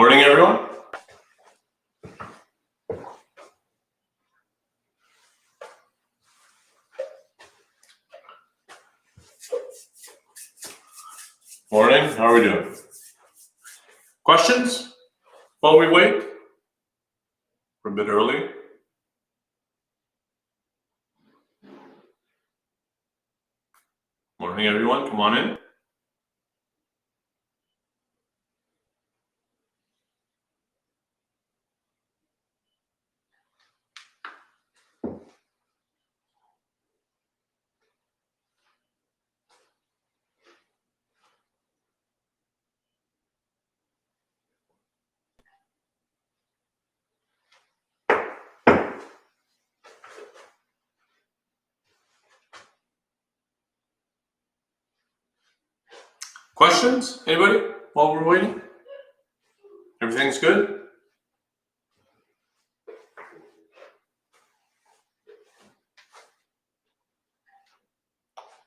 Morning, everyone. Morning, how are we doing? Questions while we wait? We're a bit early. Morning, everyone, come on in. Questions? Anybody while we're waiting? Everything's good?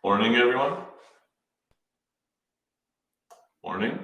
Morning, everyone. Morning.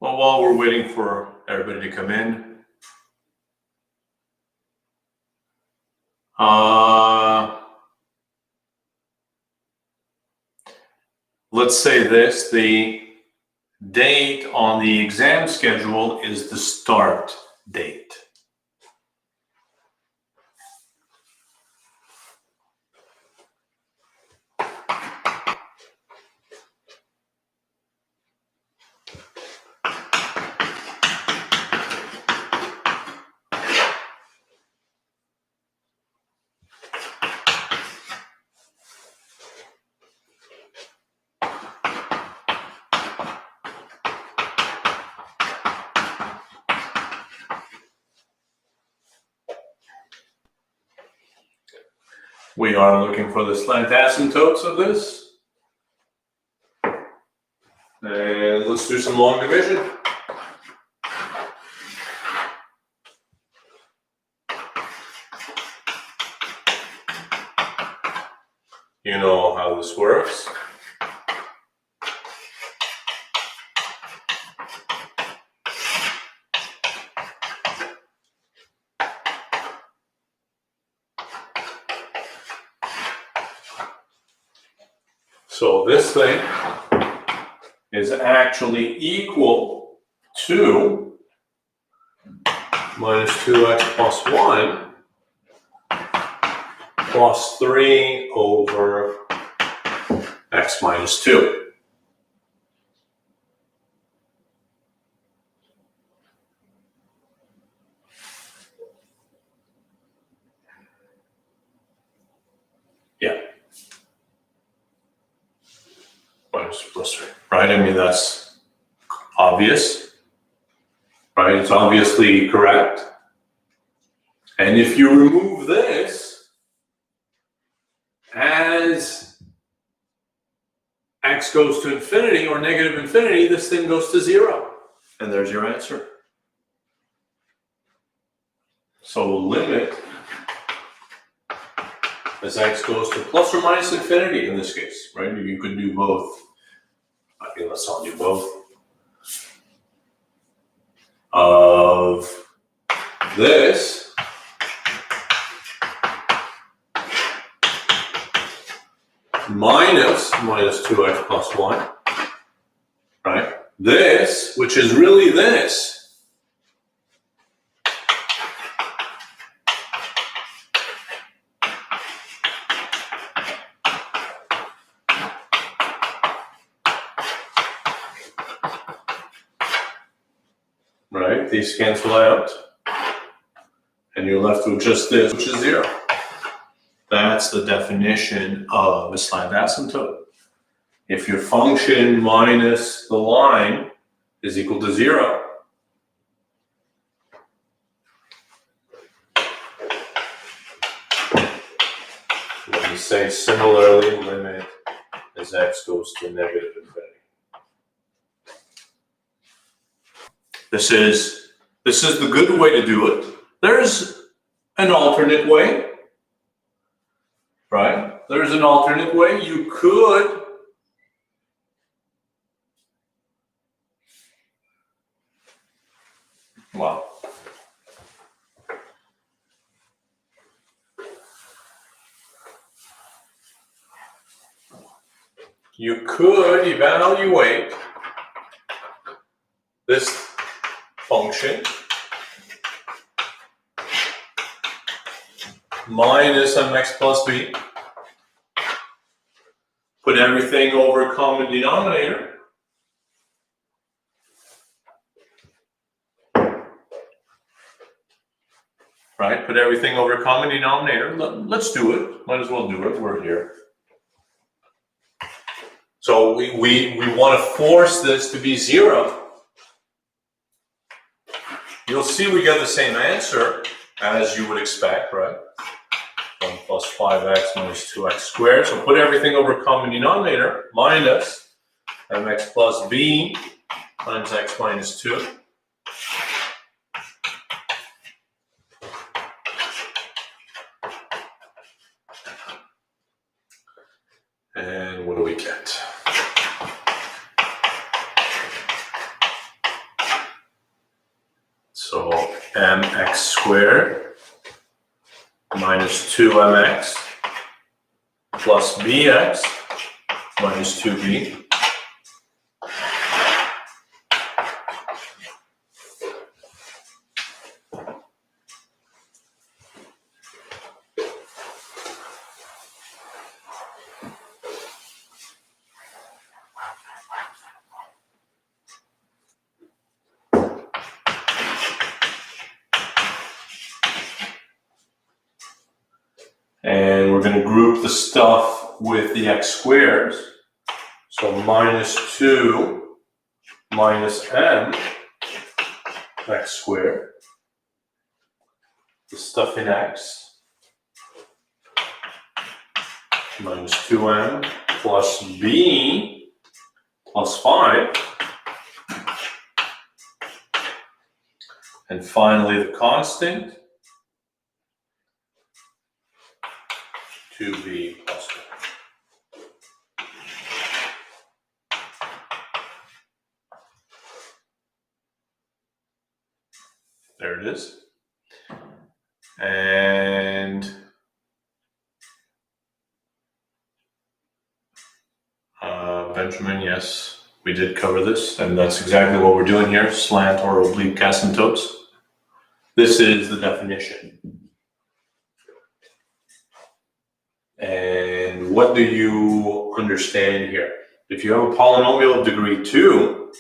Well, while we're waiting for everybody to come in, let's say this, the date on the exam schedule is the start date. We are looking for the slant asymptotes of this. And let's do some long division. You know how this works. So this thing is actually equal to minus 2x plus 1 plus 3 over x minus 2. Yeah. Minus plus 3, right? I mean, that's obvious, right? It's obviously correct. And if you remove this, as x goes to infinity or negative infinity, this thing goes to 0. And there's your answer. So limit as x goes to plus or minus infinity in this case, right? You could do both. Okay, let's all do both. Of this minus 2x plus 1, right? This, which is really this, right? These cancel out, and you're left with just this, which is 0. That's the definition of a slant asymptote. If your function minus the line is equal to 0, we say similarly limit as x goes to negative infinity. This is the good way to do it. There's an alternate way, right? There's an alternate way. You could you could evaluate this function minus mx plus b, put everything over a common denominator, right? Put everything over a common denominator. Let's do it. Might as well do it. We're here. So we want to force this to be 0. You'll see we get the same answer as you would expect, right? 1 plus 5x minus 2x squared. So put everything over common denominator, minus mx plus b times x minus 2. And what do we get? So mx squared minus 2mx plus bx minus 2b. And we're going to group the stuff with the x squares. So minus 2 minus m x squared. The stuff in x. Minus 2m plus b plus 5. And finally the constant. 2b plus 1. There it is. And Benjamin, yes, we did cover this, and that's exactly what we're doing here, slant or oblique asymptotes. This is the definition. And what do you understand here? If you have a polynomial of degree 2,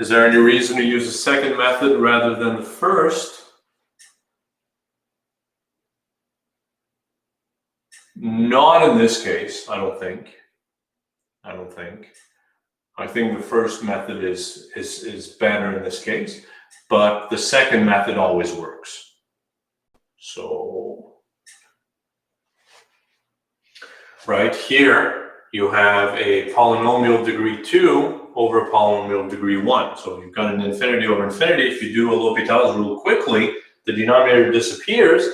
is there any reason to use the second method rather than the first? Not in this case, I don't think. I think the first method is better in this case, but the second method always works. So, right here, you have a polynomial of degree 2 over a polynomial of degree 1. So you've got an infinity over infinity. If you do a L'Hopital's rule quickly, the denominator disappears,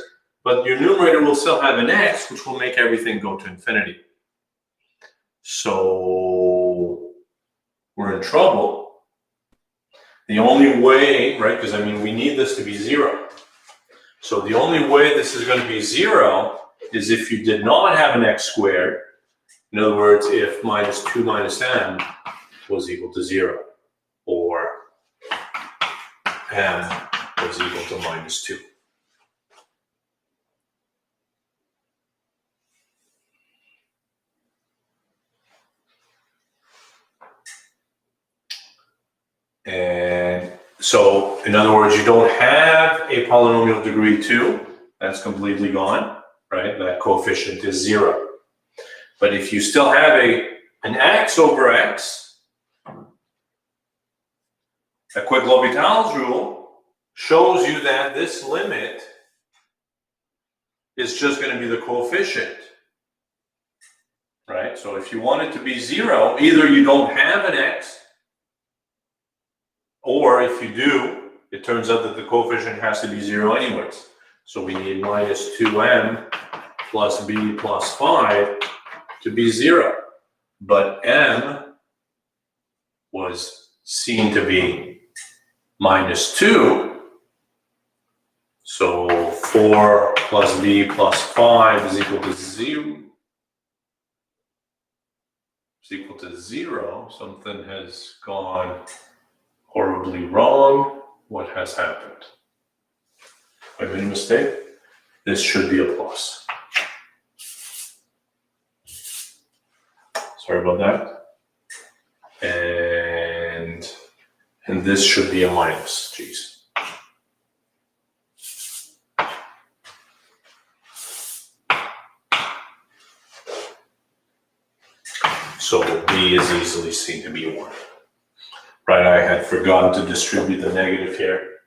but your numerator will still have an x, which will make everything go to infinity. So we're in trouble. The only way, right, because I mean, we need this to be 0. So the only way this is going to be 0 is if you did not have an x squared. In other words, if minus 2 minus m was equal to 0, or m was equal to minus 2. And so, in other words, you don't have a polynomial degree 2. That's completely gone, right? That coefficient is 0. But if you still have an x over x, a quick L'Hopital's rule shows you that this limit is just going to be the coefficient, right? So if you want it to be 0, either you don't have an x, or if you do, it turns out that the coefficient has to be 0 anyways. So we need minus 2m plus b plus 5 to be 0. But m was seen to be minus 2. So 4 plus b plus 5 is equal to 0. Is equal to 0. Something has gone horribly wrong. What has happened? I made a mistake. This should be a plus. Sorry about that. And this should be a minus. Jeez. So b is easily seen to be 1. Right, I had forgotten to distribute the negative here.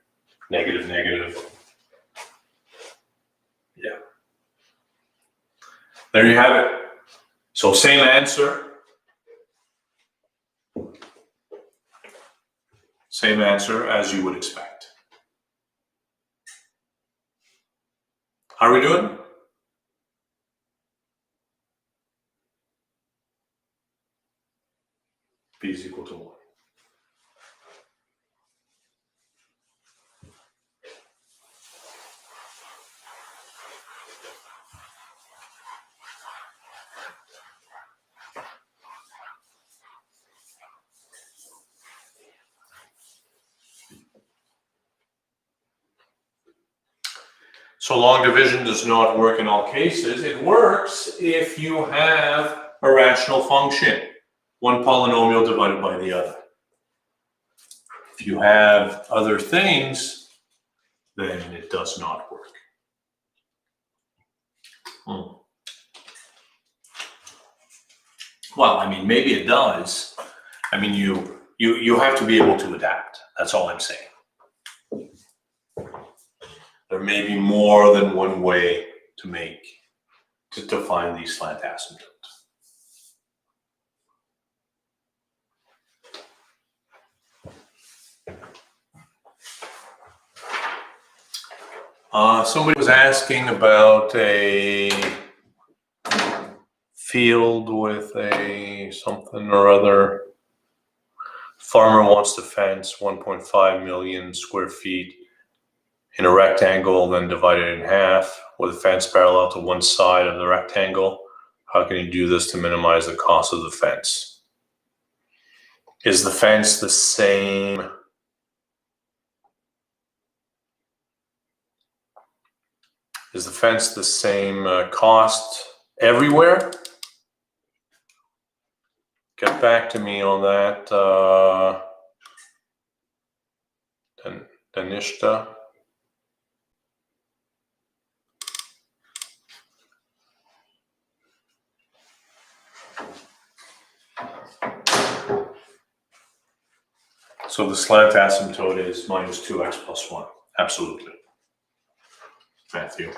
Negative, negative. Yeah. There you have it. So same answer. Same answer as you would expect. How are we doing? B is equal to 1. So long division does not work in all cases. It works if you have a rational function, one polynomial divided by the other. If you have other things, then it does not work. Well, I mean, maybe it does. I mean, you have to be able to adapt. That's all I'm saying. There may be more than one way to find these slant asymptotes. Somebody was asking about a field with a something or other. Farmer wants to fence 1.5 million square feet in a rectangle, then divide it in half with a fence parallel to one side of the rectangle. How can you do this to minimize the cost of the fence? Is the fence the same? Is the fence the same cost everywhere? Get back to me on that, Danishta. So the slant asymptote is minus 2x plus 1. Absolutely. Matthew.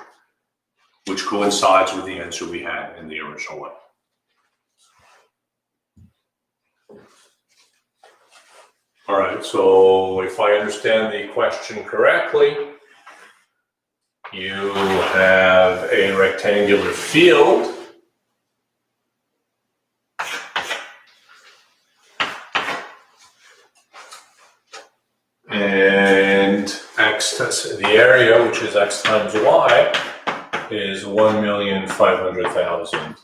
Which coincides with the answer we had in the original one. All right, so if I understand the question correctly, you have a rectangular field and the area, which is x times y, is 1,500,000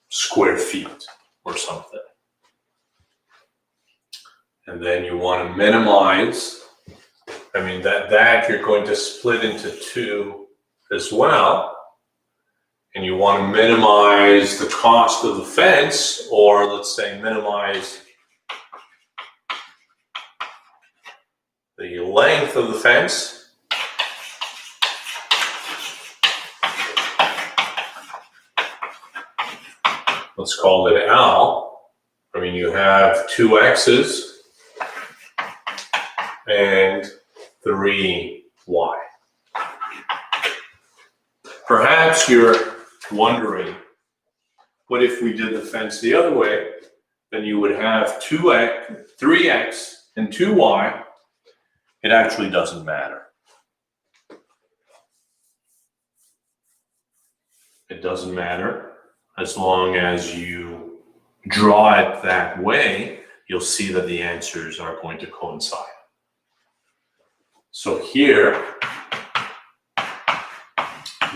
square feet or something. And then you want to minimize, I mean, that you're going to split into 2 as well. And you want to minimize the cost of the fence, or let's say minimize the length of the fence. Let's call it L. I mean, you have 2 x's. and 3y. Perhaps you're wondering, what if we did the fence the other way? Then you would have 3x and 2y. It actually doesn't matter. It doesn't matter. As long as you draw it that way, you'll see that the answers are going to coincide. So here,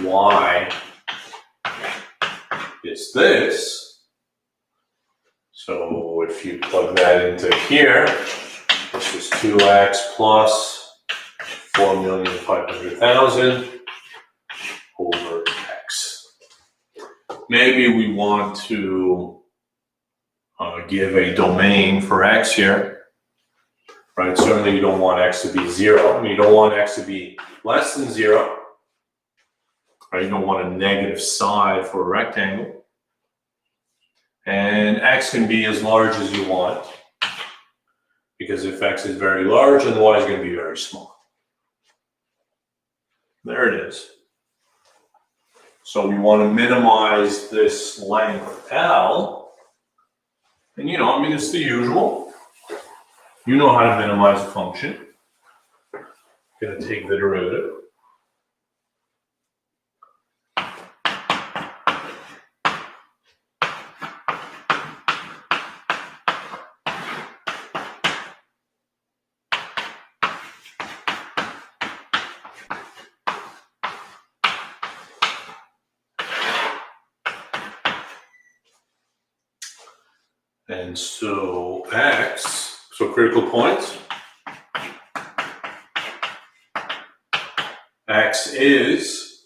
y is this. So if you plug that into here, this is 2x plus 4,500,000 over x. Maybe we want to give a domain for x here, right? Certainly you don't want x to be 0. I mean, you don't want x to be less than 0. Right? You don't want a negative side for a rectangle. And x can be as large as you want, because if x is very large, then y is going to be very small. There it is. So we want to minimize this length L. And I mean, it's the usual. You know how to minimize a function. Going to take the derivative. And so x, so critical points, x is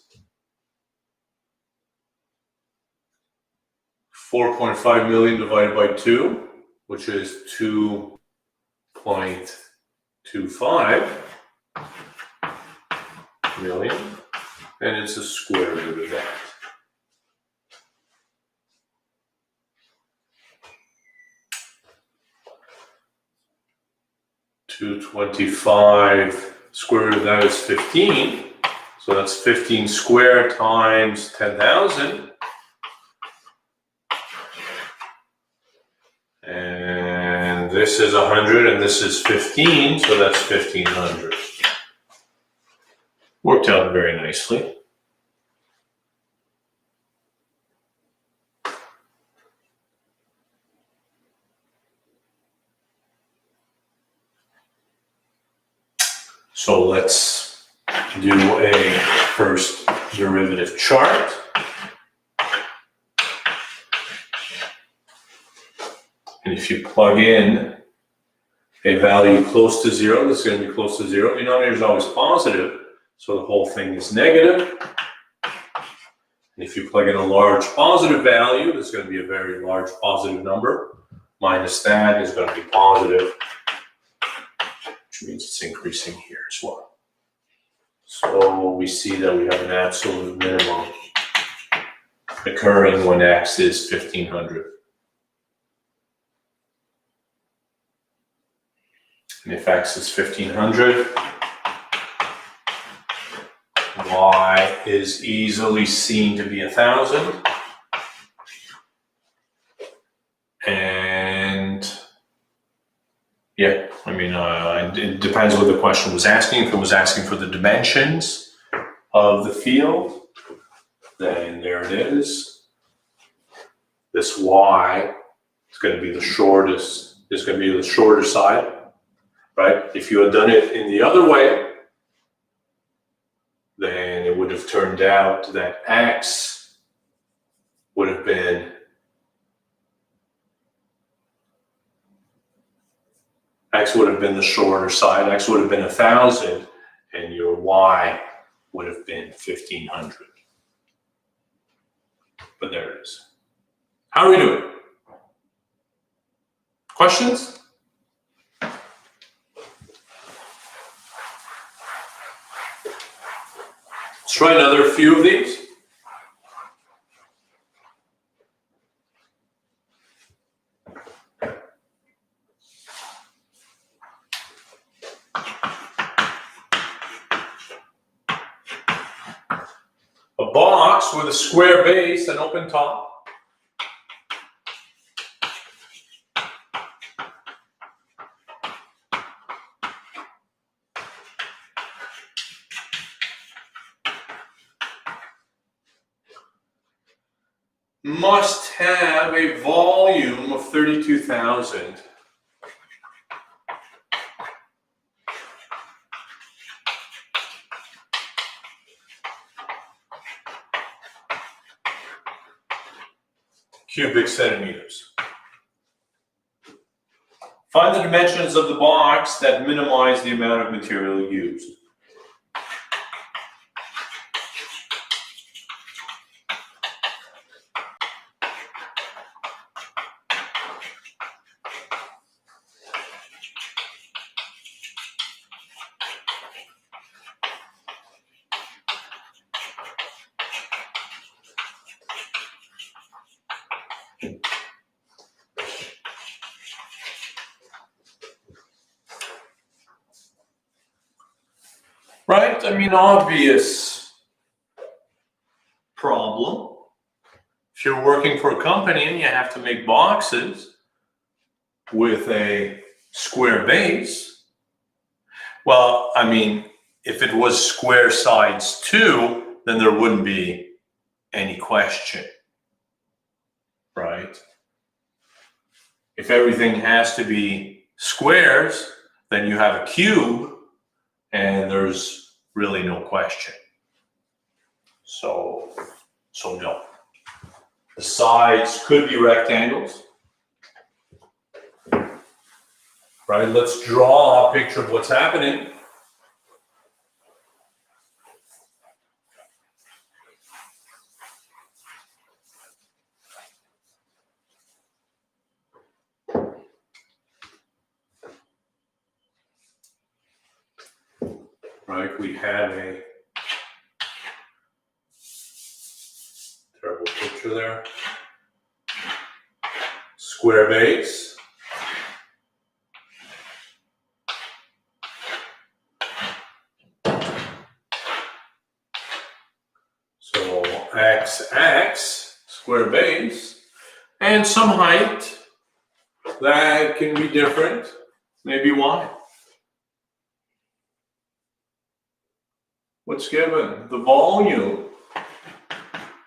4.5 million divided by 2, which is 2.25 million, and it's the square root of that. $225 square root of that is 15. So that's 15 squared times 10,000. And this is 100 and this is 15, so that's 1,500. Worked out very nicely. So let's do a first derivative chart. And if you plug in a value close to 0, this is going to be close to 0. Denominator is always positive, so the whole thing is negative. And if you plug in a large positive value, this is going to be a very large positive number. Minus that is going to be positive, which means it's increasing here as well. So we see that we have an absolute minimum occurring when x is 1,500. And if x is 1,500, y is easily seen to be 1,000. And yeah, I mean, it depends what the question was asking. If it was asking for the dimensions of the field, then there it is. This y is going to be the shortest, is going to be the shorter side, right? If you had done it in the other way, then it would have turned out that x would have been the shorter side. X would have been 1,000, and your y would have been 1,500. But there it is. How are we doing? Questions? Let's try another few of these. A box with a square base and open top. Must have a volume of 32,000. Cubic centimeters. Find the dimensions of the box that minimize the amount of material used. Right? I mean, obvious problem. If you're working for a company and you have to make boxes with a square base, well, I mean, if it was square sides too, then there wouldn't be any question, right? If everything has to be squares, then you have a cube and there's really no question. So no. The sides could be rectangles. Right, let's draw a picture of what's happening. Right, we have a terrible picture there. Square base. So x, square base, and some height that can be different, maybe y. What's given? The volume,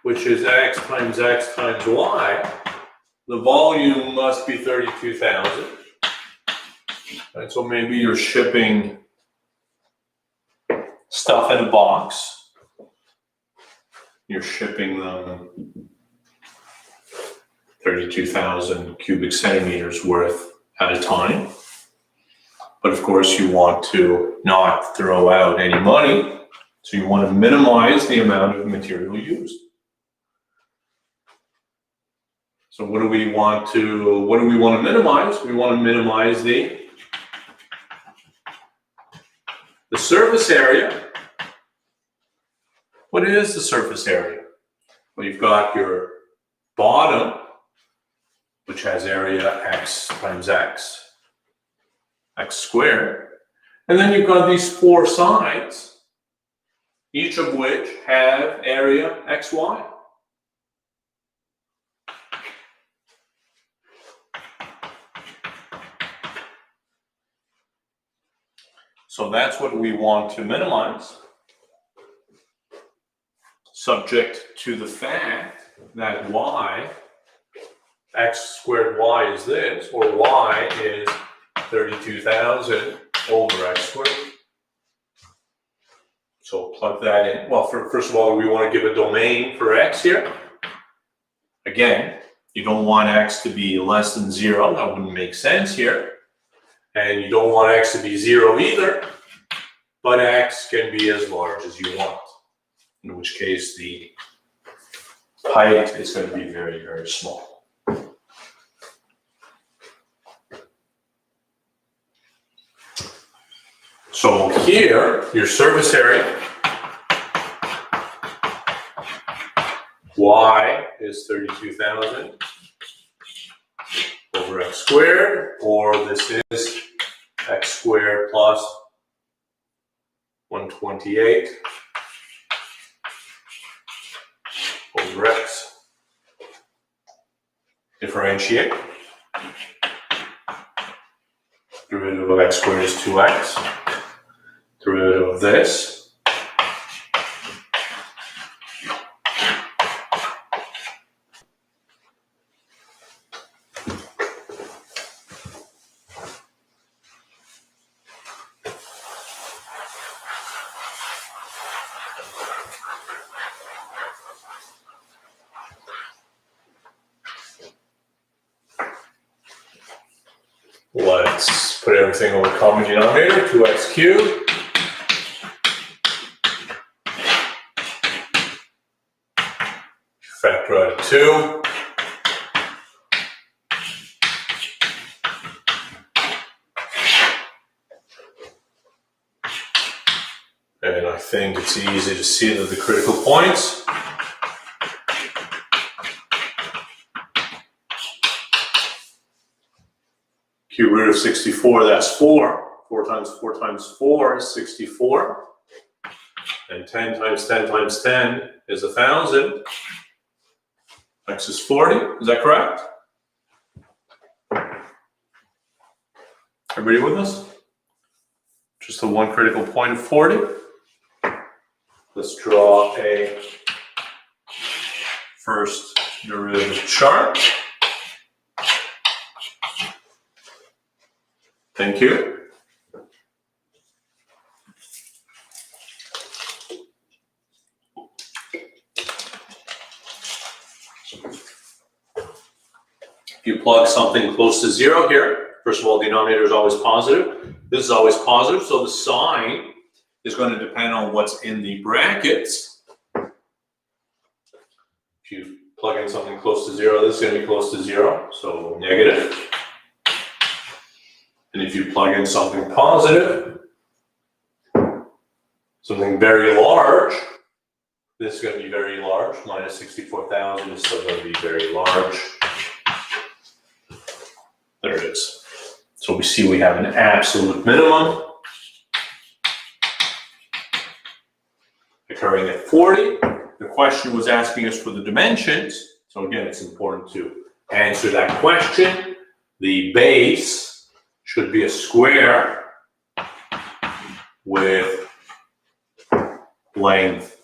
which is x times y. The volume must be 32,000. Right, so maybe you're shipping stuff in a box. You're shipping them 32,000 cubic centimeters worth at a time. But of course, you want to not throw out any money. So you want to minimize the amount of material used. So what do we want to minimize? We want to minimize the surface area. What is the surface area? Well, you've got your bottom, which has area x times x squared. And then you've got these four sides, each of which have area xy. So that's what we want to minimize, subject to the fact that x squared y is this, or y is 32,000 over x squared. So plug that in. Well, first of all, we want to give a domain for x here. Again, you don't want x to be less than 0. That wouldn't make sense here. And you don't want x to be 0 either, but x can be as large as you want, in which case the height is going to be very, very small. So here, your surface area, y is 32,000 over x squared, or this is x squared plus 128 over x. Differentiate. Derivative of x squared is 2x. Derivative of this. Let's put everything over the common denominator, 2x cubed. Factor out of 2. And I think it's easy to see that the critical points cube root of 64, that's 4. 4 times 4 times 4 is 64. And 10 times 10 times 10 is 1,000. X is 40, is that correct? Everybody with us? Just the one critical point of 40. Let's draw a first derivative chart. Thank you. If you plug something close to 0 here, first of all, the denominator is always positive. This is always positive, so the sign is going to depend on what's in the brackets. If you plug in something close to 0, this is going to be close to 0, so negative. And if you plug in something positive, something very large, this is going to be very large. Minus 64,000 is still going to be very large. There it is. So we see we have an absolute minimum occurring at 40. The question was asking us for the dimensions. So again, it's important to answer that question. The base should be a square with length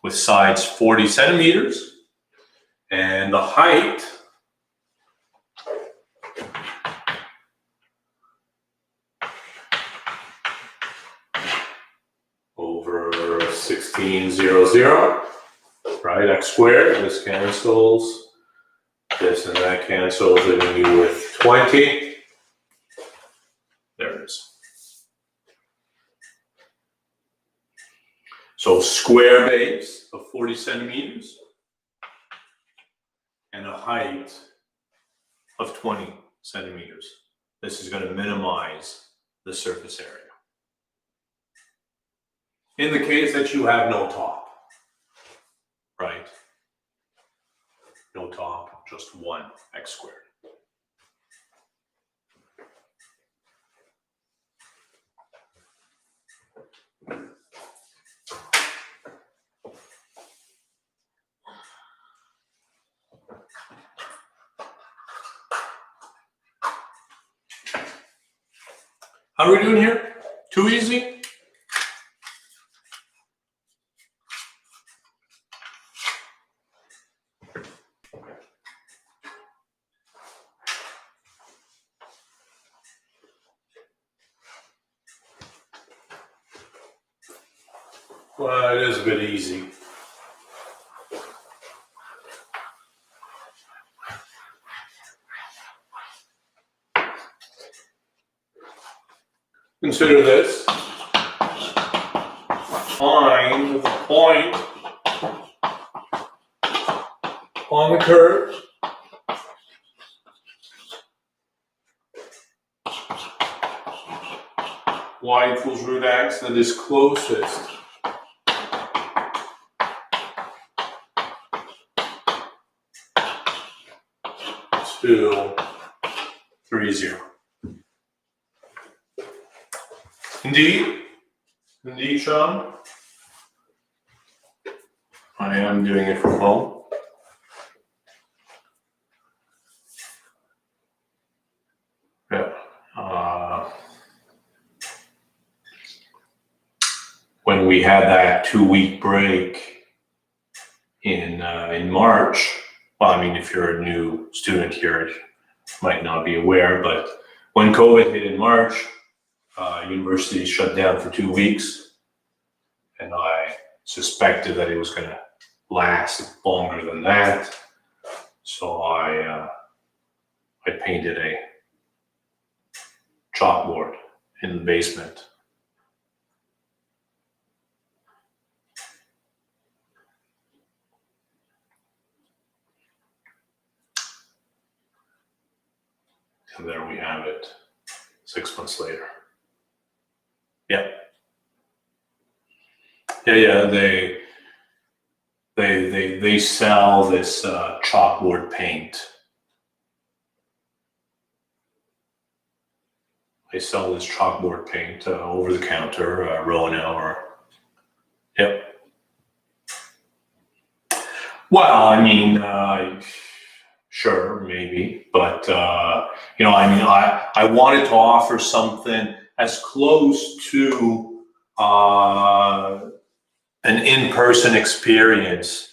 with sides 40 centimeters, and the height over 1600, right? X squared, this cancels, this and that cancels, leaving you with 20. There it is. So square base of 40 centimeters and a height of 20 centimeters. This is going to minimize the surface area. In the case that you have no top, right? No top, just one x squared. How are we doing here? Too easy? Well, it is a bit easy. Consider this. Find the point on the curve y equals root x that is closest to 3, 0. Indeed, Sean, I am doing it from home. when we had that 2-week break in March. Well, I mean, if you're a new student here, you might not be aware, but when COVID hit in March, university shut down for 2 weeks, and I suspected that it was going to last longer than that. So I painted a chalkboard in the basement. And there we have it, 6 months later. Yeah. Yeah, they sell this chalkboard paint. They sell this chalkboard paint over the counter, Roanoke, or yep. Well, I mean, sure, maybe, but you know, I mean, I wanted to offer something as close to an in-person experience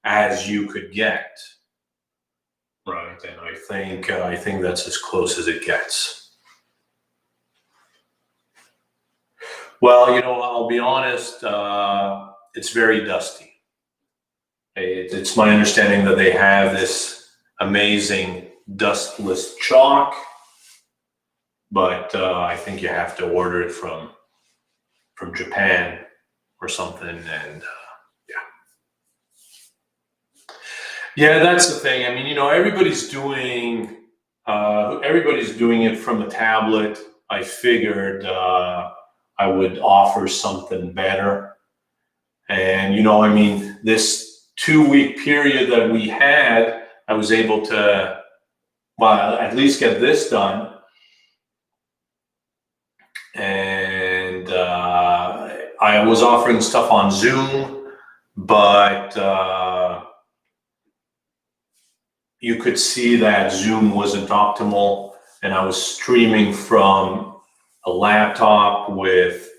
as you could get, right? And I think that's as close as it gets. Well, you know, I'll be honest, it's very dusty. It's my understanding that they have this amazing dustless chalk, but I think you have to order it from Japan or something, and yeah, that's the thing. I mean, you know, everybody's doing it from a tablet. I figured I would offer something better, and you know, I mean, this 2-week period that we had, I was able to, well, at least get this done. And I was offering stuff on Zoom, but you could see that Zoom wasn't optimal, and I was streaming from a laptop with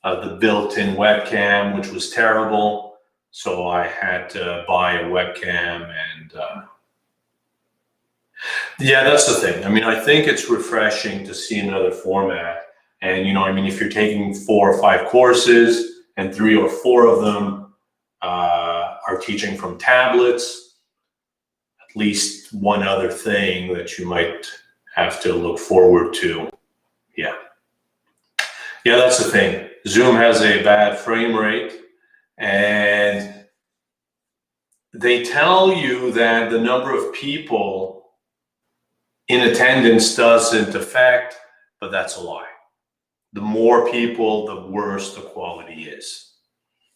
the built-in webcam, which was terrible. So I had to buy a webcam, and yeah, that's the thing. I mean, I think it's refreshing to see another format. And, you know, I mean, if you're taking 4 or 5 courses and 3 or 4 of them are teaching from tablets, at least one other thing that you might have to look forward to. Yeah. Yeah, that's the thing. Zoom has a bad frame rate, and they tell you that the number of people in attendance doesn't affect, but that's a lie. The more people, the worse the quality is.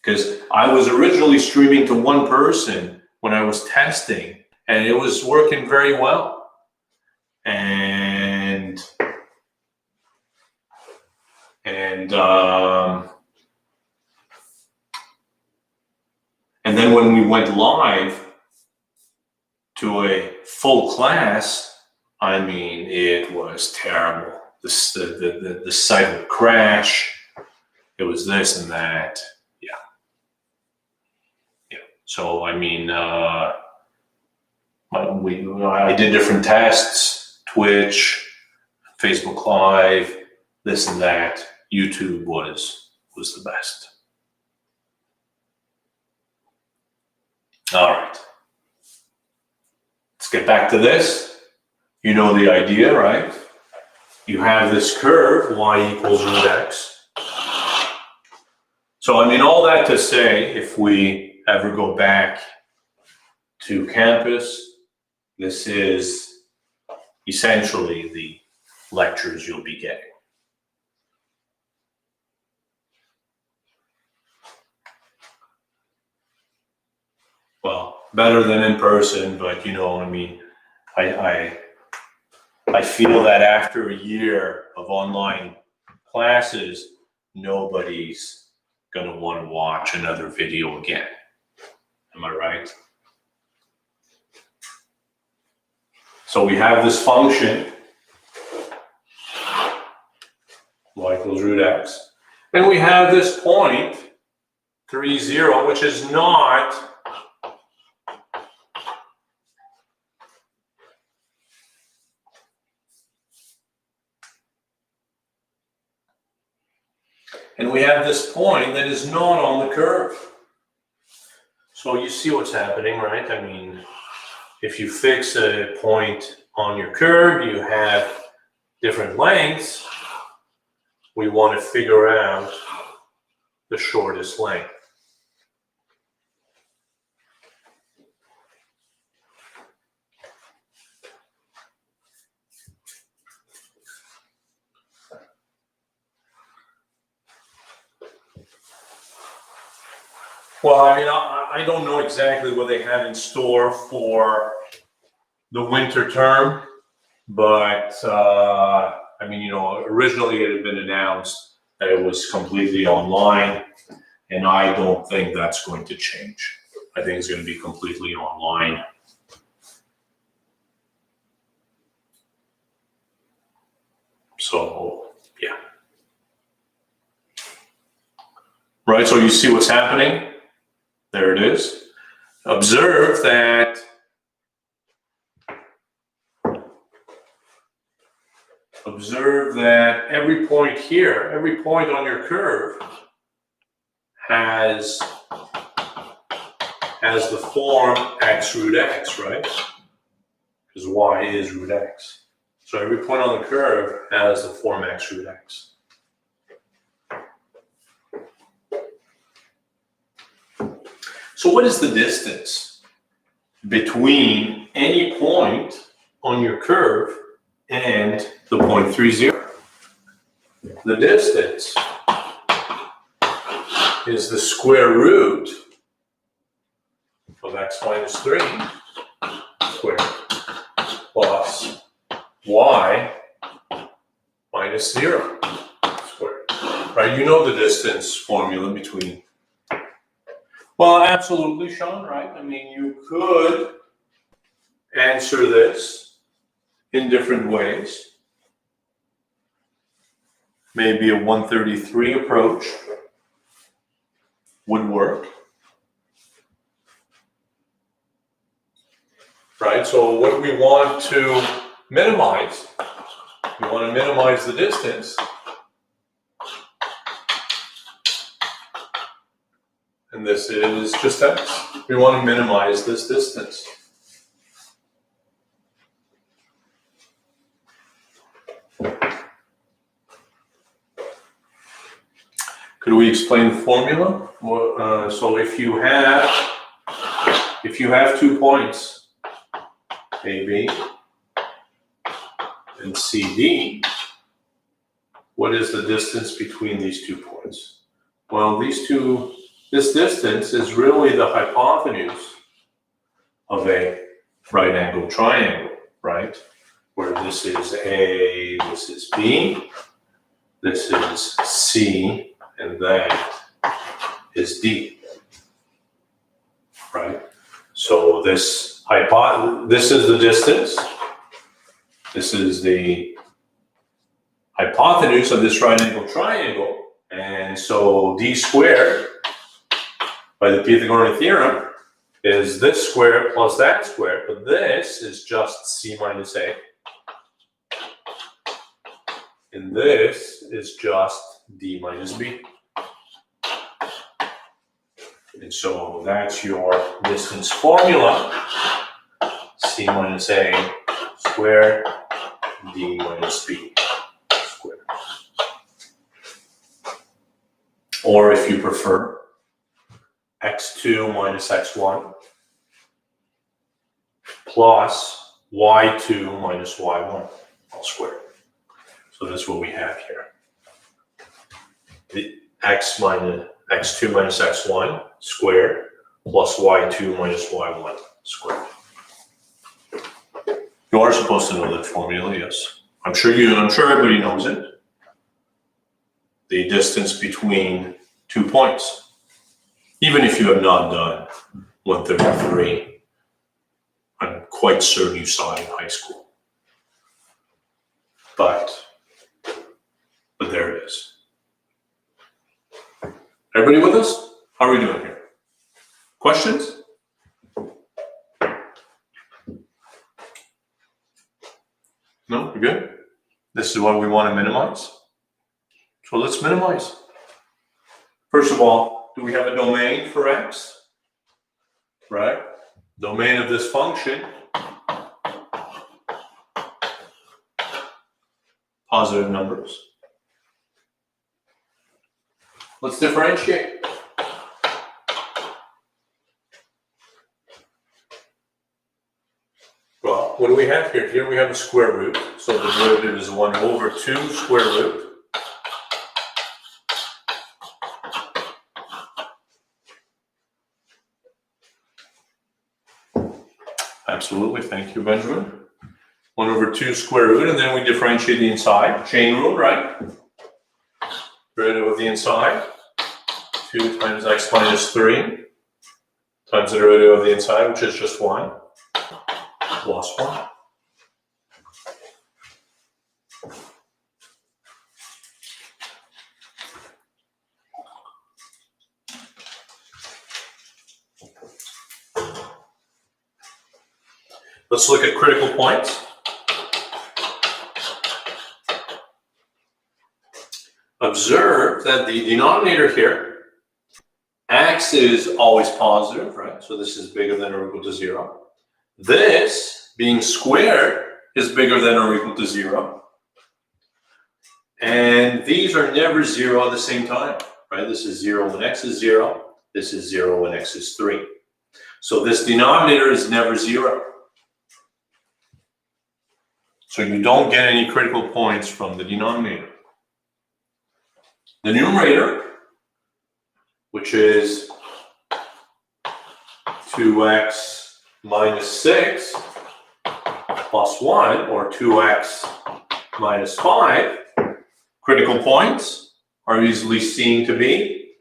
Because I was originally streaming to one person when I was testing, and it was working very well. And then when we went live to a full class, I mean, it was terrible. The site would crash. It was this and that. Yeah. So I mean, I did different tests: Twitch, Facebook Live, this and that. YouTube was the best. All right. Let's get back to this. You know the idea, right? You have this curve, y equals root x. So I mean, all that to say, if we ever go back to campus, this is essentially the lectures you'll be getting. Well, better than in person, but you know, I mean, I feel that after a year of online classes, nobody's going to want to watch another video again. Am I right? So we have this function, y equals root x, and we have this point, 0.30, which is not and we have this point that is not on the curve. So you see what's happening, right? I mean, if you fix a point on your curve, you have different lengths. We want to figure out the shortest length. Well, I mean, I don't know exactly what they have in store for the winter term, but I mean, you know, originally it had been announced that it was completely online, and I don't think that's going to change. I think it's going to be completely online. So, yeah. Right, so you see what's happening? There it is. Observe that every point here, every point on your curve has the form x root x, right? Because y is root x. So every point on the curve has the form x root x. So what is the distance between any point on your curve and the point 30? The distance is the square root of x minus 3 squared plus y minus 0 squared. Right? You know the distance formula between. Well, absolutely, Sean, right? I mean, you could answer this in different ways. Maybe a 133 approach would work. Right, so what we want to minimize, we want to minimize the distance. And this is just x. We want to minimize this distance. Could we explain the formula? So if you have 2 points, AB and CD, what is the distance between these 2 points? Well, this distance is really the hypotenuse of a right angled triangle, right? Where this is A, this is B, this is C, and that is D, right? So this is the distance. This is the hypotenuse of this right angled triangle, and so D squared by the Pythagorean theorem is this square plus that square, but this is just C minus A. And this is just D minus B. And so that's your distance formula. C minus A squared, D minus B squared. Or if you prefer, x2 minus x1 plus y2 minus y1 all squared. So that's what we have here. The x minus x2 minus x1 squared plus y2 minus y1 squared. You are supposed to know that formula, yes. I'm sure everybody knows it. The distance between 2 points. Even if you have not done 133, I'm quite certain you saw it in high school. But there it is. Everybody with us? How are we doing here? Questions? No, we're good? This is what we want to minimize. So let's minimize. First of all, do we have a domain for x? Right? Domain of this function, positive numbers. Let's differentiate. Well, what do we have here? Here we have a square root. So the derivative is 1 over 2 square root. Absolutely, thank you, Benjamin. 1 over 2 square root, and then we differentiate the inside. Chain rule, right? Derivative of the inside. 2 times x minus 3 times the derivative of the inside, which is just 1, plus 1. Let's look at critical points. Observe that the denominator here, x is always positive, right? So this is bigger than or equal to 0. This, being squared, is bigger than or equal to 0. And these are never 0 at the same time, right? This is 0 when x is 0. This is 0 when x is 3. So this denominator is never 0. So you don't get any critical points from the denominator. The numerator, which is 2x minus 6 plus 1, or 2x minus 5, critical points are easily seen to be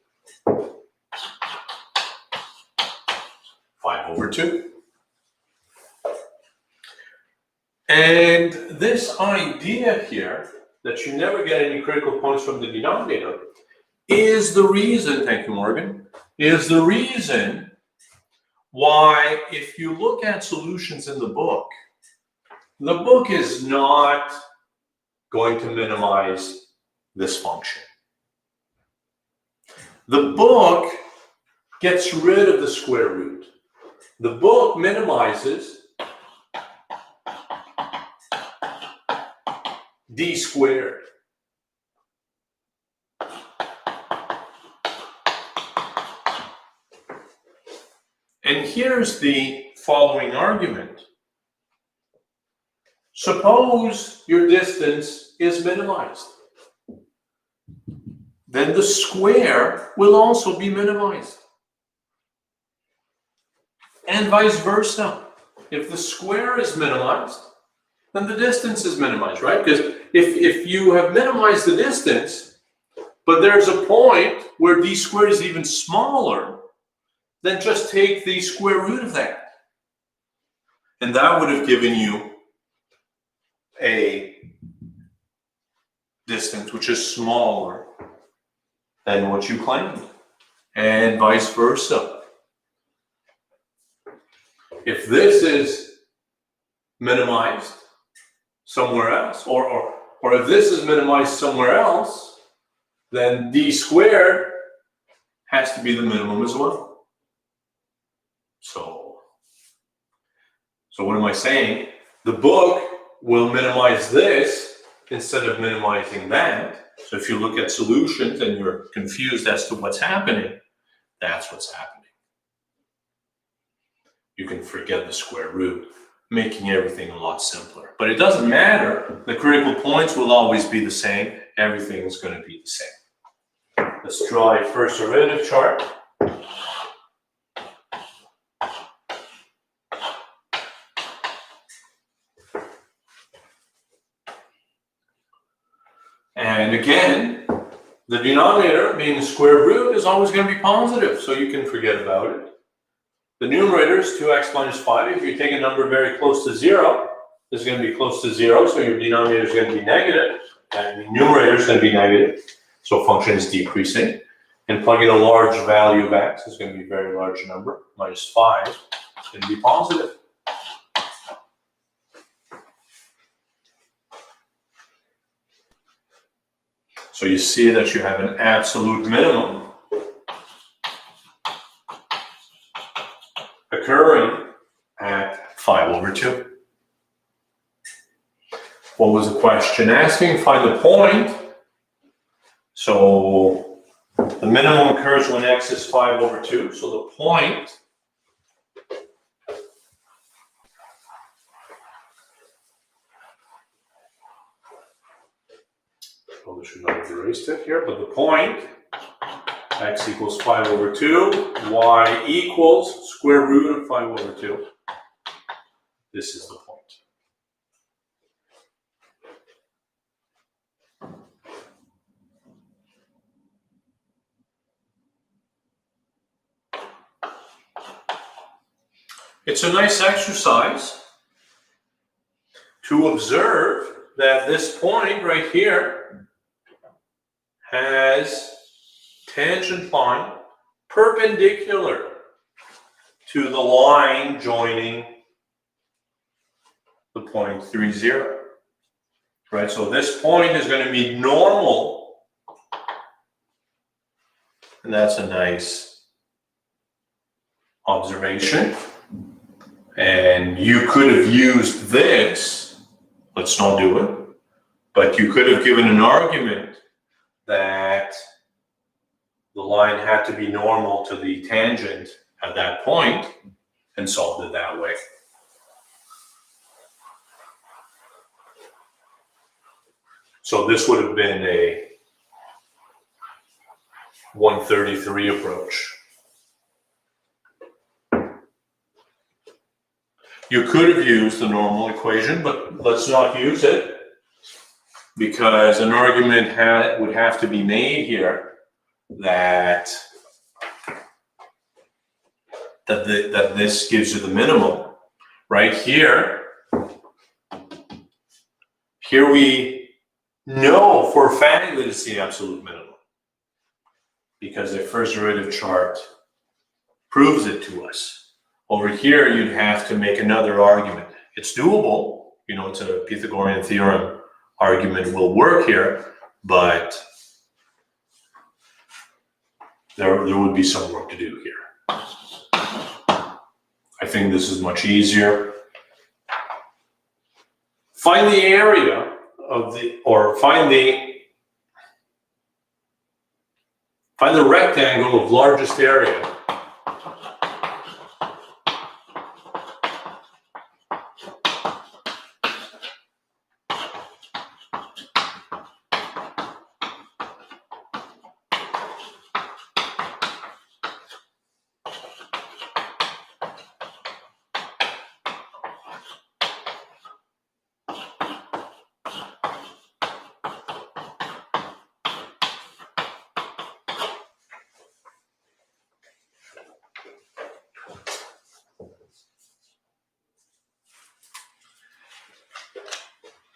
5 over 2. And this idea here, that you never get any critical points from the denominator, is the reason, thank you, Morgan, is the reason why, if you look at solutions in the book is not going to minimize this function. The book gets rid of the square root. The book minimizes d squared. And here's the following argument. Suppose your distance is minimized. Then the square will also be minimized. And vice versa. If the square is minimized, then the distance is minimized, right? Because if you have minimized the distance, but there's a point where d squared is even smaller, then just take the square root of that. And that would have given you a distance which is smaller than what you claimed, and vice versa. If this is minimized somewhere else, or if this is minimized somewhere else, then d squared has to be the minimum as well. So what am I saying? The book will minimize this instead of minimizing that. So if you look at solutions and you're confused as to what's happening, that's what's happening. You can forget the square root, making everything a lot simpler. But it doesn't matter. The critical points will always be the same. Everything is going to be the same. Let's draw a first derivative chart. And again, the denominator, being the square root, is always going to be positive, so you can forget about it. The numerator is 2x minus 5. If you take a number very close to 0, this is going to be close to 0, so your denominator is going to be negative, and the numerator is going to be negative, so function is decreasing. and plug in a large value of x, it's going to be a very large number, minus 5, it's going to be positive. So you see that you have an absolute minimum occurring at 5/2. What was the question asking? Find the point. So the minimum occurs when x is 5/2. So the point probably should not have erased it here, but the point x equals 5/2, y equals square root of 5/2. This is the point. It's a nice exercise to observe that this point right here has tangent line perpendicular to the line joining the point 3, 0. Right? So this point is going to be normal, and that's a nice observation. And you could have used this, let's not do it, but you could have given an argument that the line had to be normal to the tangent at that point and solved it that way. So this would have been a 133 approach. You could have used the normal equation, but let's not use it because an argument would have to be made here that this gives you the minimum. Right here we know for a fact that it's the absolute minimum because the first derivative chart proves it to us. Over here, you'd have to make another argument. It's doable, it's a Pythagorean theorem argument will work here, but there would be some work to do here. I think this is much easier. Find the area of find the rectangle of largest area.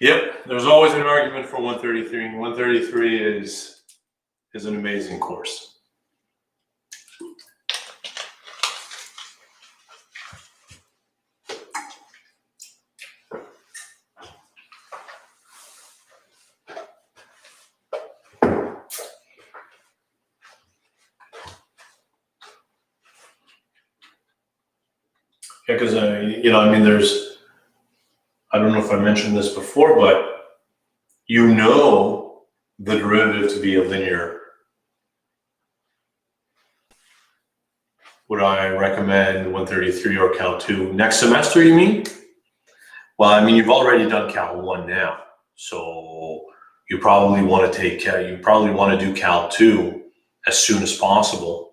Yep, there's always an argument for 133. 133 is an amazing course. Yeah, because there's. I don't know if I mentioned this before, but the derivative to be a linear. Would I recommend 133 or Cal 2 next semester, you mean? Well, you've already done Cal 1 now, so you probably want to do Cal 2 as soon as possible.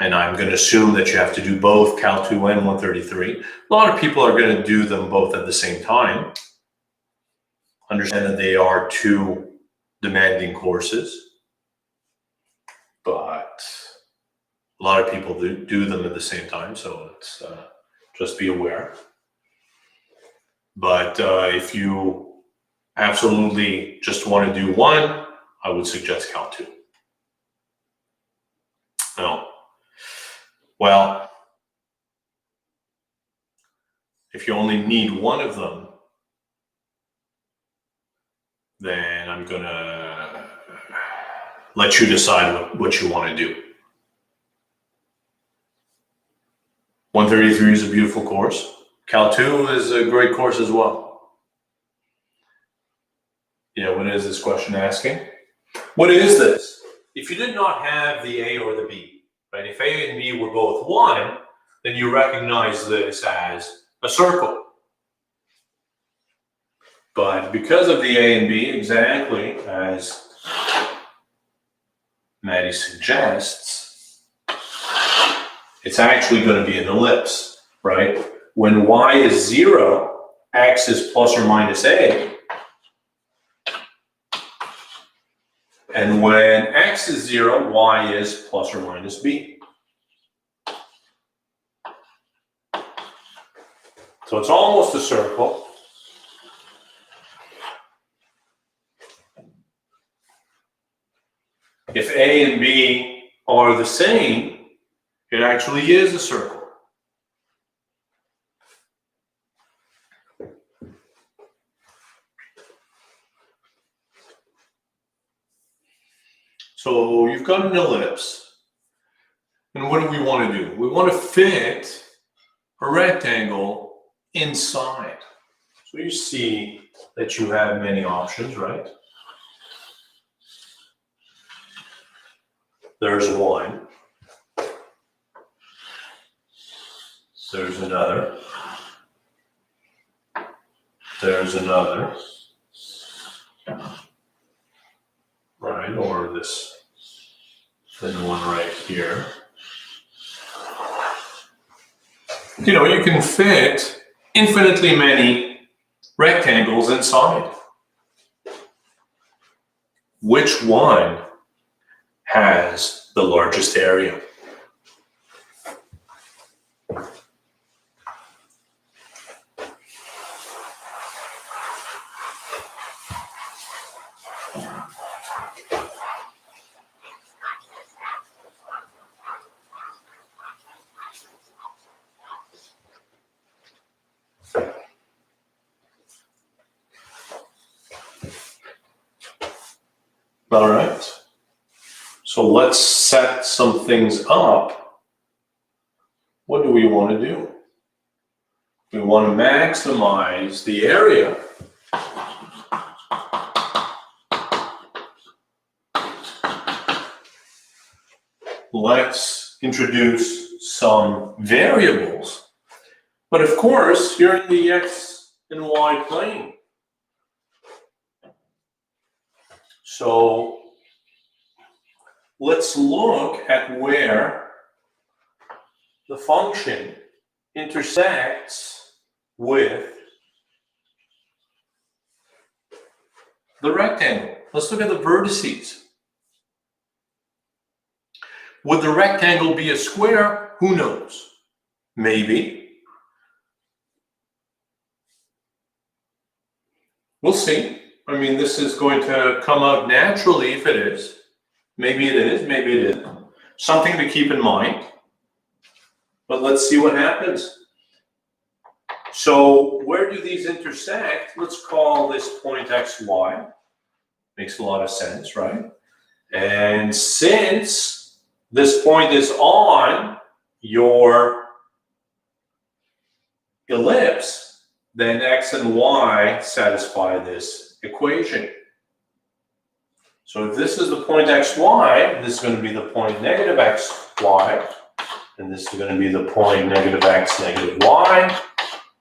And I'm going to assume that you have to do both Cal 2 and 133. A lot of people are going to do them both at the same time. Understand that they are two demanding courses, but a lot of people do them at the same time, so it's just be aware. But if you absolutely just want to do one, I would suggest Cal 2. No. Well, if you only need one of them, then I'm going to let you decide what you want to do. 133 is a beautiful course. Cal 2 is a great course as well. Yeah, what is this question asking? What is this? If you did not have the A or the B, right? If A and B were both 1, then you recognize this as a circle. But because of the A and B, exactly as Maddie suggests, it's actually going to be an ellipse, right? When y is 0, x is plus or minus a. And when x is 0, y is plus or minus b. So it's almost a circle. If A and B are the same, it actually is a circle. So you've got an ellipse. And what do we want to do? We want to fit a rectangle inside. So you see that you have many options, right? There's one. There's another. There's another. Right, or this thin one right here. You know, you can fit infinitely many rectangles inside. Which one has the largest area? All right. So let's set some things up. What do we want to do? We want to maximize the area. Let's introduce some variables. But of course, you're in the x and y plane. So let's look at where the function intersects with the rectangle. Let's look at the vertices. Would the rectangle be a square? Who knows? Maybe. We'll see. I mean, this is going to come out naturally if it is. Maybe it is, maybe it isn't. Something to keep in mind. But let's see what happens. So where do these intersect? Let's call this point xy. Makes a lot of sense, right? And since this point is on your ellipse, then x and y satisfy this equation. So if this is the point xy, this is going to be the point negative xy, and this is going to be the point negative x negative y,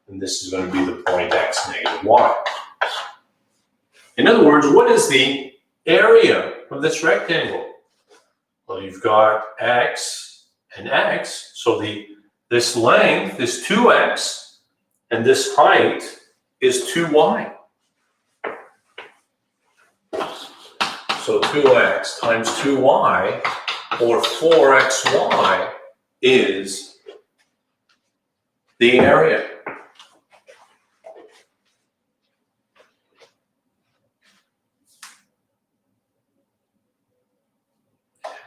and this is going to be the point x negative y. In other words, what is the area of this rectangle? Well, you've got x and x, so this length is 2x, and this height is 2y. So 2x times 2y, or 4xy, is the area.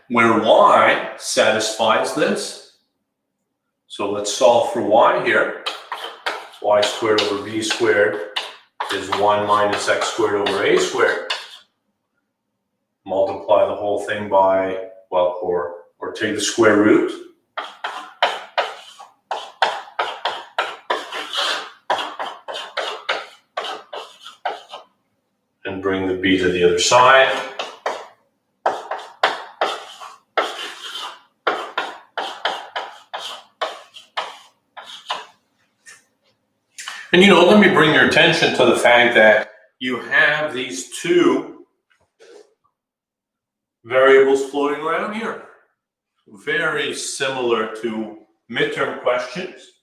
where y satisfies this. So let's solve for y here. Y squared over b squared is 1 minus x squared over a squared. Multiply the whole thing by, well, or take the square root. And bring the b to the other side. And let me bring your attention to the fact that you have these two variables floating around here. Very similar to midterm questions,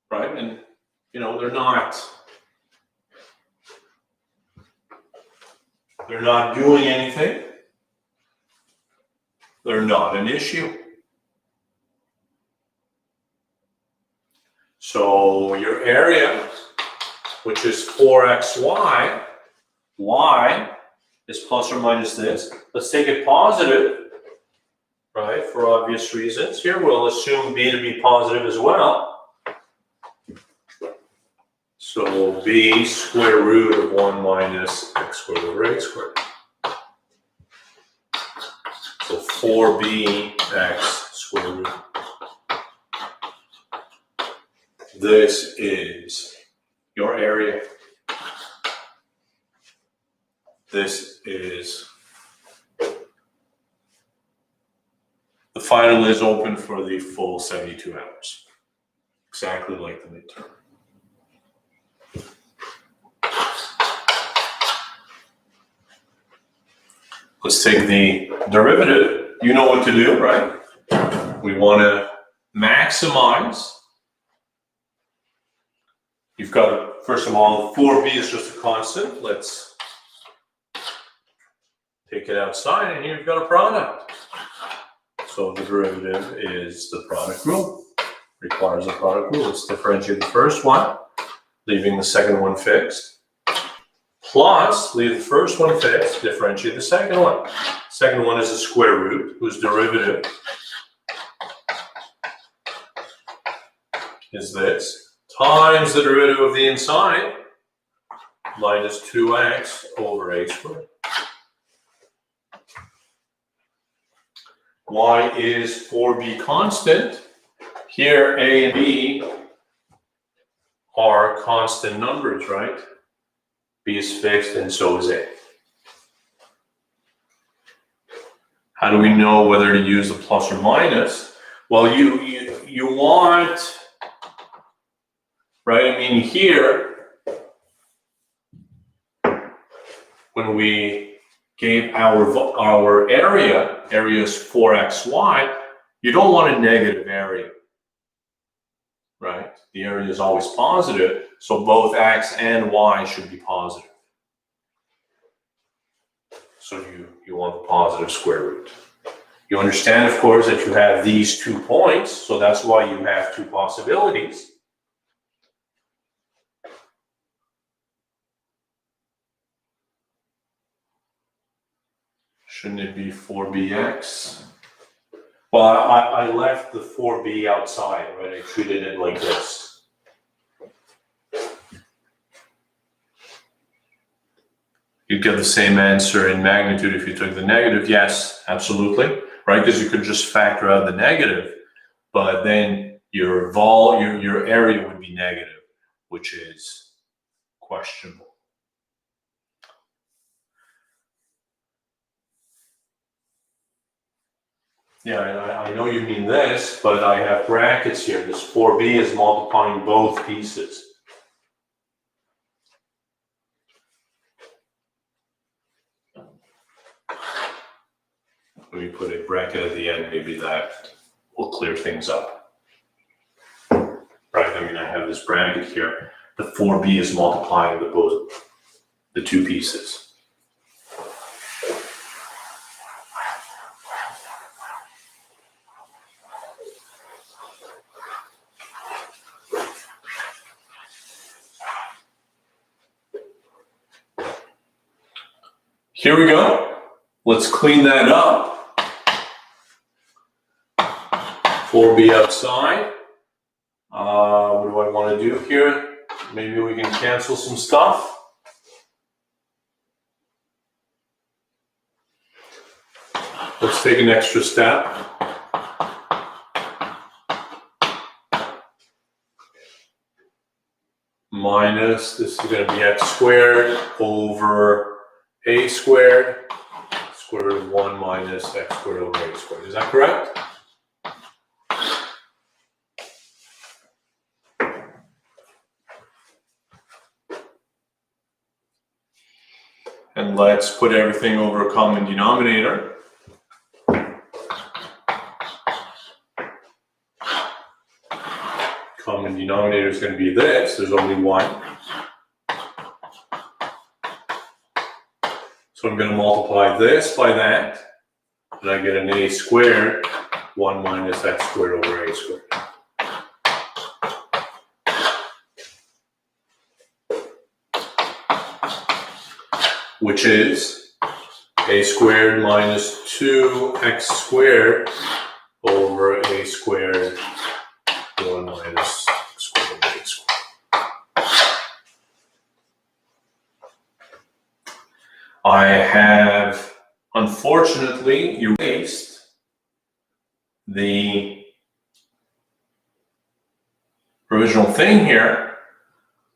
right? And, they're not doing anything. They're not an issue. So your area, which is 4xy, y is plus or minus this. Let's take it positive, right, for obvious reasons. Here we'll assume b to be positive as well. So b square root of 1 minus x squared over a squared. So 4bx square root. This is your area. This is the final is open for the full 72 hours. Exactly like the midterm. Let's take the derivative. You know what to do, right? We want to maximize. You've got, first of all, 4b is just a constant. Let's take it outside, and here you've got a product. So the derivative is the product rule. Requires a product rule. Let's differentiate the first one, leaving the second one fixed. Plus, leave the first one fixed, differentiate the second one. Second one is the square root, whose derivative is this, times the derivative of the inside, minus 2x over a squared. Y is 4b constant. Here, a and b are constant numbers, right? B is fixed, and so is a. How do we know whether to use the plus or minus? Well, you want, right? I mean, here, when we gave our area is 4xy, you don't want a negative area, right? The area is always positive, so both x and y should be positive. So you want the positive square root. You understand, of course, that you have these 2 points, so that's why you have 2 possibilities. Shouldn't it be 4bx? Well, I left the 4b outside, right? I treated it like this. You'd get the same answer in magnitude if you took the negative. Yes, absolutely, right? Because you could just factor out the negative, but then your area would be negative, which is questionable. Yeah, I know you mean this, but I have brackets here. This 4b is multiplying both pieces. Let me put a bracket at the end. Maybe that will clear things up. Right, I mean, I have this bracket here. The 4b is multiplying the 2 pieces. Here we go. Let's clean that up. 4b outside. What do I want to do here? Maybe we can cancel some stuff. Let's take an extra step. Minus, this is going to be x squared over a squared. Square root of 1 minus x squared over a squared. Is that correct? And let's put everything over a common denominator. Common denominator is going to be this. There's only one. So I'm going to multiply this by that. And I get an a squared, 1 minus x squared over a squared. Which is a squared minus 2x squared over a squared, 1 minus x squared over a squared. I have unfortunately erased the original thing here,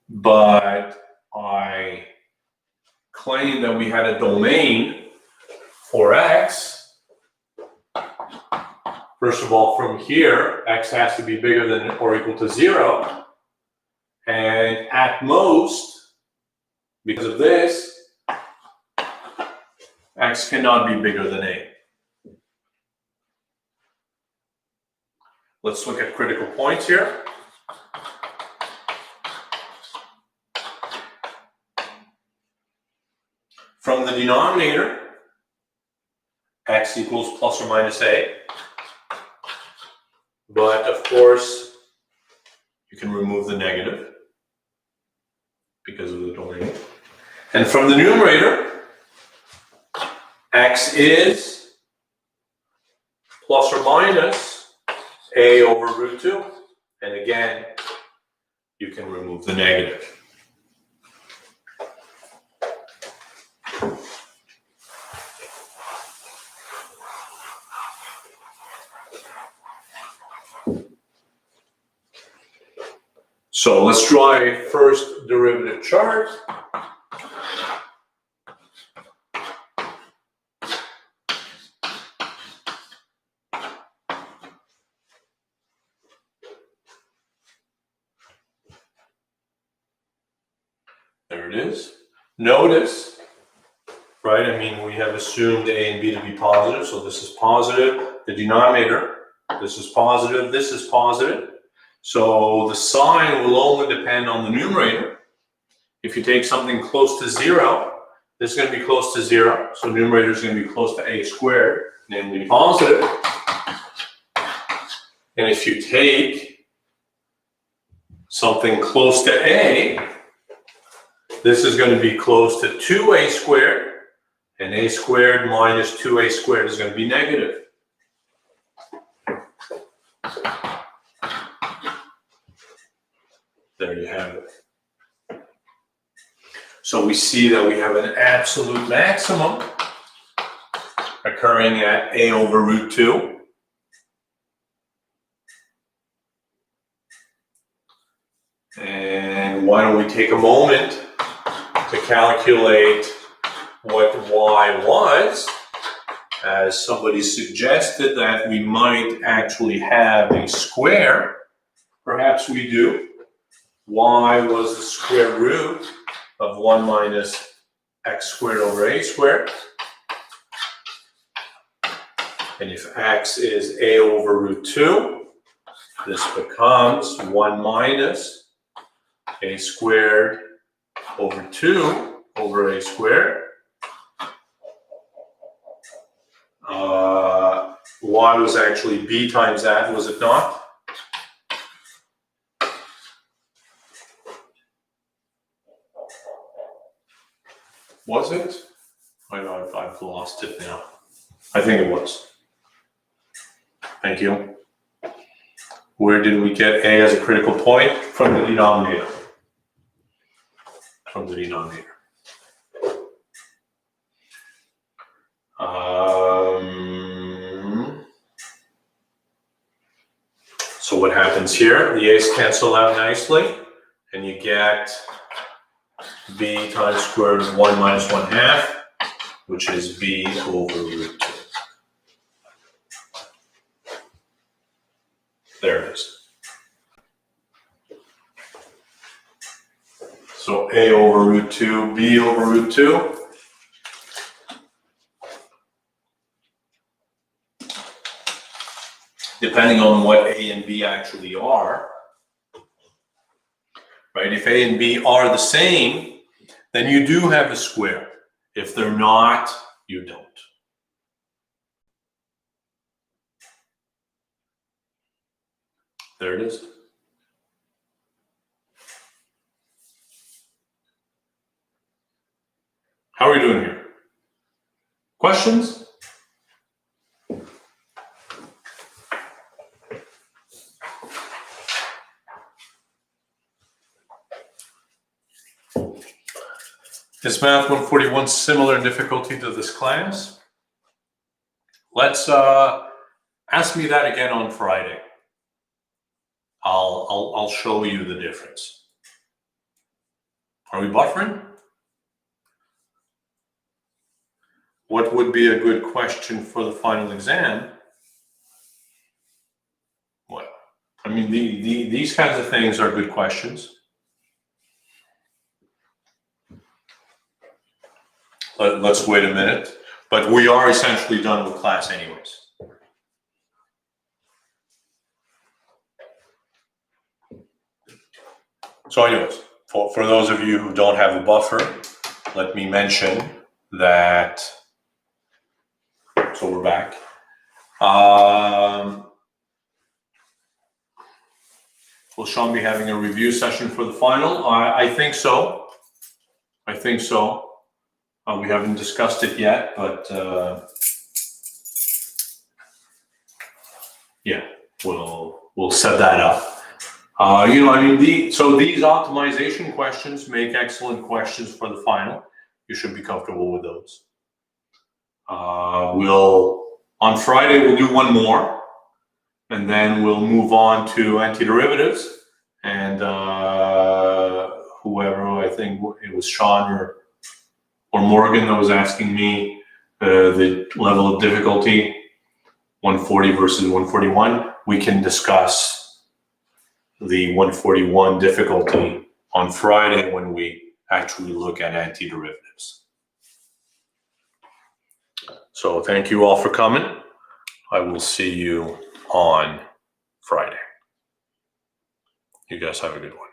but I claimed that we had a domain for x. First of all, from here, x has to be bigger than or equal to 0. And at most, because of this, x cannot be bigger than a. Let's look at critical points here. From the denominator, x equals plus or minus a. But of course, you can remove the negative because of the domain. And from the numerator, x is plus or minus a over root 2. And again, you can remove the negative. So let's draw a first derivative chart. There it is. Notice, right, I mean, we have assumed a and b to be positive, so this is positive. The denominator, this is positive, this is positive. So the sign will only depend on the numerator. If you take something close to 0, this is going to be close to 0. So numerator is going to be close to a squared, namely positive. And if you take something close to a, this is going to be close to 2a squared. And a squared minus 2a squared is going to be negative. There you have it. So we see that we have an absolute maximum occurring at a over root 2. And why don't we take a moment to calculate what y was, as somebody suggested that we might actually have a square. Perhaps we do. Y was the square root of 1 minus x squared over a squared. And if x is a over root 2, this becomes 1 minus a squared over 2 over a squared. Y was actually b times that, was it not? Was it? I I've lost it now. I think it was. Thank you. Where did we get A as a critical point? From the denominator. From the denominator. So what happens here? The A's cancel out nicely, and you get B times square root of 1 minus 1/2, which is B over root 2. There it is. So A over root 2, B over root 2. Depending on what A and B actually are, right? If A and B are the same, then you do have a square. If they're not, you don't. There it is. How are we doing here? Questions? Is Math 141 similar in difficulty to this class? Let's ask me that again on Friday. I'll show you the difference. Are we buffering? What would be a good question for the final exam? What? I mean, these kinds of things are good questions. Let's wait a minute. But we are essentially done with class anyways. So anyways, for those of you who don't have a buffer, let me mention that, so we're back. Will Sean be having a review session for the final? I think so. I think so. We haven't discussed it yet, but yeah, we'll set that up. You know, I mean, so these optimization questions make excellent questions for the final. You should be comfortable with those. On Friday, we'll do one more, and then we'll move on to antiderivatives. And whoever, I think it was Sean or Morgan that was asking me the level of difficulty, 140 versus 141. We can discuss the 141 difficulty on Friday when we actually look at antiderivatives. So thank you all for coming. I will see you on Friday. You guys have a good one.